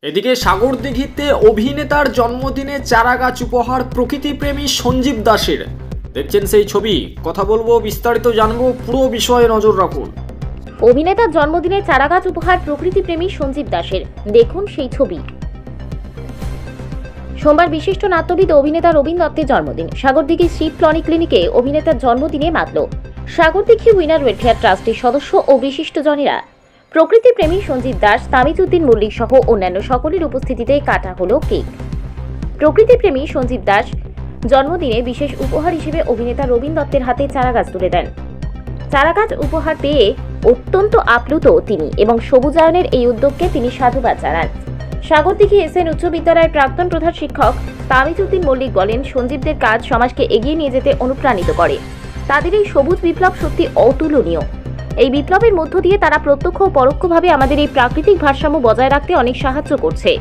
এদিকে সাগরদিঘিতে অভিনেতার জন্মদিনে চারাগাছ উপহার প্রকৃতিপ্রেমী সঞ্জীব দাসের। দেখছেন সেই ছবি, কথা বলবো, বিস্তারিত জানবো, পুরো বিষয়ে নজর রাখুন। অভিনেতার জন্মদিনে চারাগাছ উপহার প্রকৃতিপ্রেমী সঞ্জীব দাসের, দেখুন সেই ছবি। সোমবার বিশিষ্ট নাট্যবিদ অভিনেতা রবীন দত্তের জন্মদিন। সাগরদিঘি শিব ক্লিনিকে অভিনেতার জন্মদিনে মাতল সাগরদিঘি উইনার ওয়েলফেয়ার ট্রাস্টের সদস্য ও বিশিষ্টজনেরা। প্রকৃতিপ্রেমী সঞ্জীব দাস, তামিজউদ্দিন মল্লিক সহ অন্যান্য সকলের উপস্থিতিতে কাটা হলো কেক। প্রকৃতিপ্রেমী সঞ্জীব দাস জন্মদিনে বিশেষ উপহার হিসেবে অভিনেতা রবীন দত্তের হাতে চারাগাছ তুলে দেন। চারাগাছ উপহার পেয়ে অত্যন্ত আপ্লুত তিনি এবং সবুজায়নের এই উদ্যোগকে তিনি সাধুবাদ জানান। সাগরদিঘি এসএন উচ্চ বিদ্যালয়ের প্রাক্তন প্রধান শিক্ষক তামিজউদ্দিন মল্লিক বলেন, সঞ্জীবদের কাজ সমাজকে এগিয়ে নিয়ে যেতে অনুপ্রাণিত করে। তাদের এই সবুজ বিপ্লব সত্যি অতুলনীয়। এই বিপ্লবের মধ্য দিয়ে তারা প্রত্যক্ষ ও পরোক্ষভাবে আমাদের এই প্রাকৃতিক ভারসাম্য বজায় রাখতে অনেক সাহায্য করছে।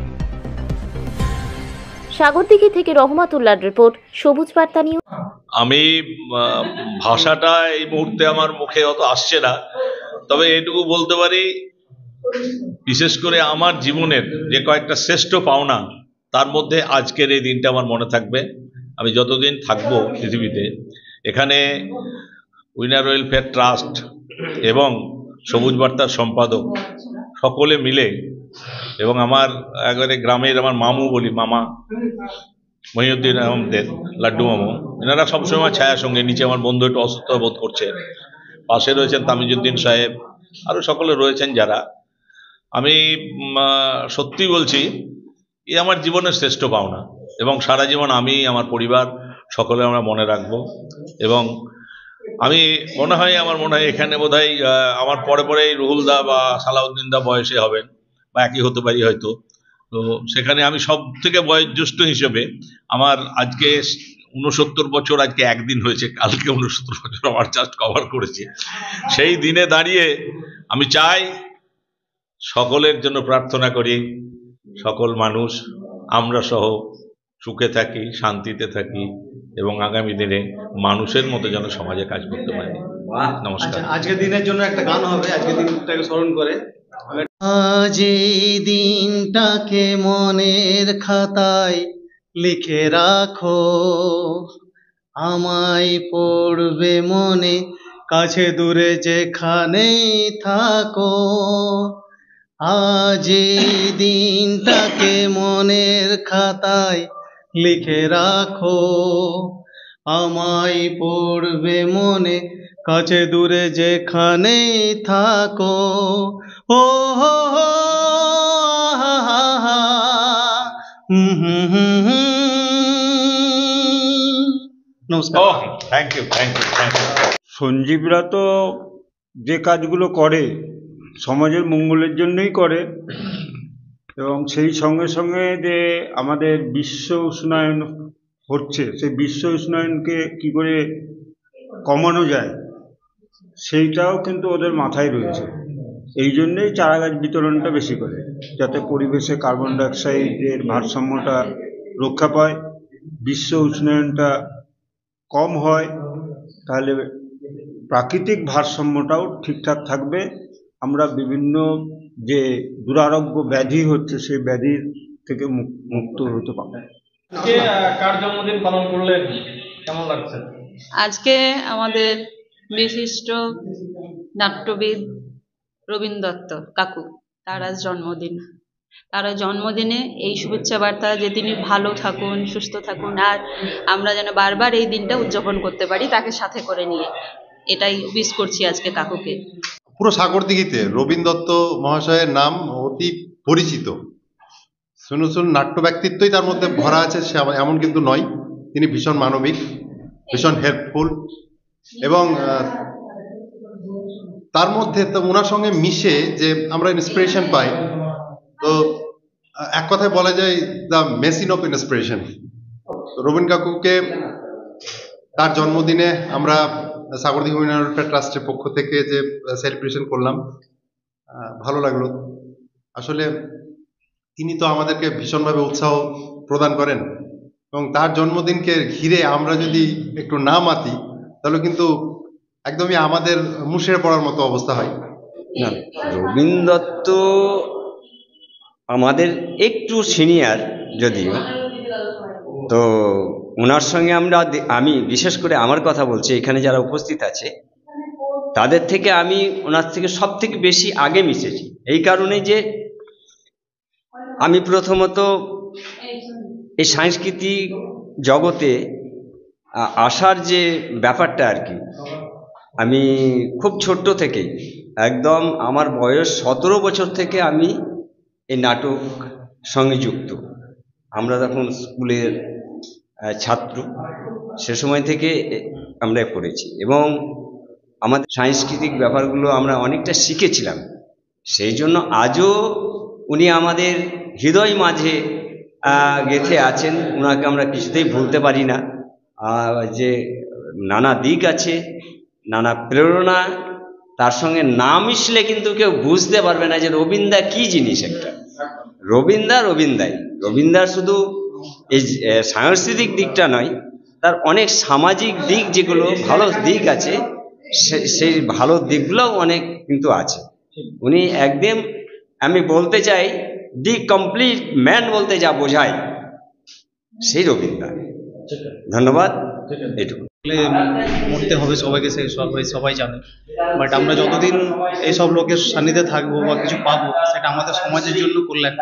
সাগরদিঘি থেকে রহমাতুল্লাহর রিপোর্ট, সবুজ বার্তা নিউজ। আমি ভাষাটা এই মুহূর্তে আমার মুখে অত আসছে না, তবে এটুকু বলতে পারি, বিশেষ করে আমার জীবনের যে কয়েকটা শ্রেষ্ঠ পাওনা, তার মধ্যে আজকের এই দিনটা আমার মনে থাকবে। আমি যতদিন থাকবো পৃথিবীতে, এখানে উইনার ওয়েলফেয়ার ট্রাস্ট এবং সবুজ বার্তার সম্পাদক সকলে মিলে, এবং আমার একবারে গ্রামের আমার মামু বলি, মামা মহিউদ্দিন আহমদের লাড্ডু মামু, এনারা সবসময় ছায়া সঙ্গে। নিচে আমার বন্ধু একটু অসুস্থ বোধ করছে, পাশে রয়েছেন তামিজউদ্দিন সাহেব, আরও সকলে রয়েছেন যারা। আমি সত্যি বলছি, এ আমার জীবনের শ্রেষ্ঠ পাওনা, এবং সারা জীবন আমি, আমার পরিবার সকলে আমরা মনে রাখবো। এবং আমি আমার মনে হয় এখানে বোধহয় আমার পরে পরে রুহুলদা বা সালাউদ্দিন দা বয়সে হবেন, বা একই হতে পারি হয়তো। তো সেখানে আমি সব থেকে বয়োজ্যেষ্ঠ হিসেবে, আমার আজকে 69 বছর, আজকে একদিন হয়েছে, কালকে 69 বছর আমার জাস্ট কভার করেছে। সেই দিনে দাঁড়িয়ে আমি চাই, সকলের জন্য প্রার্থনা করি, সকল মানুষ আমরা সহ সুখে থাকি, শান্তিতে থাকি, এবং আগামী দিনে মানুষের মতো যেন সমাজে কাজ করতে পারি। নমস্কার। আজকের দিনের জন্য একটা গান হবে, আজকের দিনটাকে স্মরণ করে। আজ এই দিনটাকে মনের খাতায় লিখে রাখো, আমায় পড়বে মনে, কাছে দূরে যেখানেই থাকো। আজ এই দিনটাকে মনের খাতায় লিখে রাখো, আমায় পড়বে মনে, কাছে দূরে যেখানেই থাকো। ও হো হো, নমস্কার। Thank you. সঞ্জীবরা তো যে কাজগুলো করে সমাজের মঙ্গলের জন্যই করে, এবং সেই সঙ্গে সঙ্গে যে আমাদের বিশ্ব উষ্ণায়ন হচ্ছে, সেই বিশ্ব উষ্ণায়নকে কি করে কমানো যায় সেইটাও কিন্তু ওদের মাথায় রয়েছে। এই জন্যেই চারাগাছ বিতরণটা বেশি করে, যাতে পরিবেশে কার্বন ডাইঅক্সাইডের ভারসাম্যটা রক্ষা পায়, বিশ্ব উষ্ণায়নটা কম হয়, তাহলে প্রাকৃতিক ভারসাম্যটাও ঠিকঠাক থাকবে। আমরা বিভিন্ন যে দুরারোগ্য ব্যাধি হচ্ছে, সেই ব্যাধির থেকে মুক্ত হতে পারবো। কার জন্মদিন পালন করলেন, কেমন লাগছে? আজকে আমাদের বিশিষ্ট নাট্যবিদ রবীন দত্ত কাকু, তার আজ জন্মদিন। তার জন্মদিনে এই শুভেচ্ছা বার্তা যে তিনি ভালো থাকুন, সুস্থ থাকুন, আর আমরা যেন বারবার এই দিনটা উদযাপন করতে পারি তাকে সাথে করে নিয়ে, এটাই উইশ করছি আজকে কাকুকে। পুরো সাগরদিঘিতে রবীন দত্ত মহাশয়ের নাম অতি পরিচিত। শুনুন, নাট্য ব্যক্তিত্বই তার মধ্যে ভরা আছে, সে এমন কিন্তু নয়। তিনি ভীষণ মানবিক, ভীষণ হেল্পফুল, এবং তার মধ্যে তো ওনার সঙ্গে মিশে যে আমরা ইন্সপিরেশন পাই। তো এক কথায় বলা যায়, the machine of inspiration. Rabin কাকুকে তার জন্মদিনে আমরা সাগরদিঘি উইনার ওয়েলফেয়ার ট্রাস্টের পক্ষ থেকে যে সেলিব্রেশন করলাম, ভালো লাগলো। আসলে তিনি তো আমাদেরকে ভীষণভাবে উৎসাহ প্রদান করেন, এবং তার জন্মদিনকে ঘিরে আমরা যদি একটু না মাতি, তাহলে কিন্তু একদমই আমাদের মুষড়ে পড়ার মতো অবস্থা হয়। না, রবীন দত্ত আমাদের একটু সিনিয়র যদিও, তো ওনার সঙ্গে আমি বিশেষ করে আমার কথা বলছি, এখানে যারা উপস্থিত আছে তাদের থেকে আমি ওনার থেকে সব থেকে বেশি আগে মিশেছি। এই কারণে যে আমি প্রথমত এই সাংস্কৃতিক জগতে আসার যে ব্যাপারটা আর কি, আমি খুব ছোট্ট থেকেই, একদম আমার বয়স 17 বছর থেকে আমি এই নাটক সঙ্গে যুক্ত। আমরা তখন স্কুলের ছাত্র, সে সময় থেকে আমরা পড়েছি এবং আমাদের সাংস্কৃতিক ব্যাপারগুলো আমরা অনেকটা শিখেছিলাম। সেই জন্য আজও উনি আমাদের হৃদয় মাঝে গেঁথে আছেন, ওনাকে আমরা কিছুতেই ভুলতে পারি না। যে নানা দিক আছে, নানা প্রেরণা, তার সঙ্গে না মিশলে কিন্তু কেউ বুঝতে পারবে না যে রবীন্দ্র কি জিনিস। একটা রবীন্দ্রার শুধু এই সাংস্কৃতিক দিকটা নয়, তার অনেক সামাজিক দিক, যেগুলো ভালো দিক আছে, সেই ভালো দিকগুলোও অনেক কিন্তু আছে। উনি একদম, আমি বলতে চাই, দি কমপ্লিট ম্যান বলতে যা বোঝায় সেই রবীন্দ্র। ধন্যবাদ। এটুকু মরতে হবে সবাইকে, সবাই জানে, বাট আমরা যতদিন এইসব লোকের সান্নিধ্যে থাকবো বা কিছু পাবো, সেটা আমাদের সমাজের জন্য করলেন।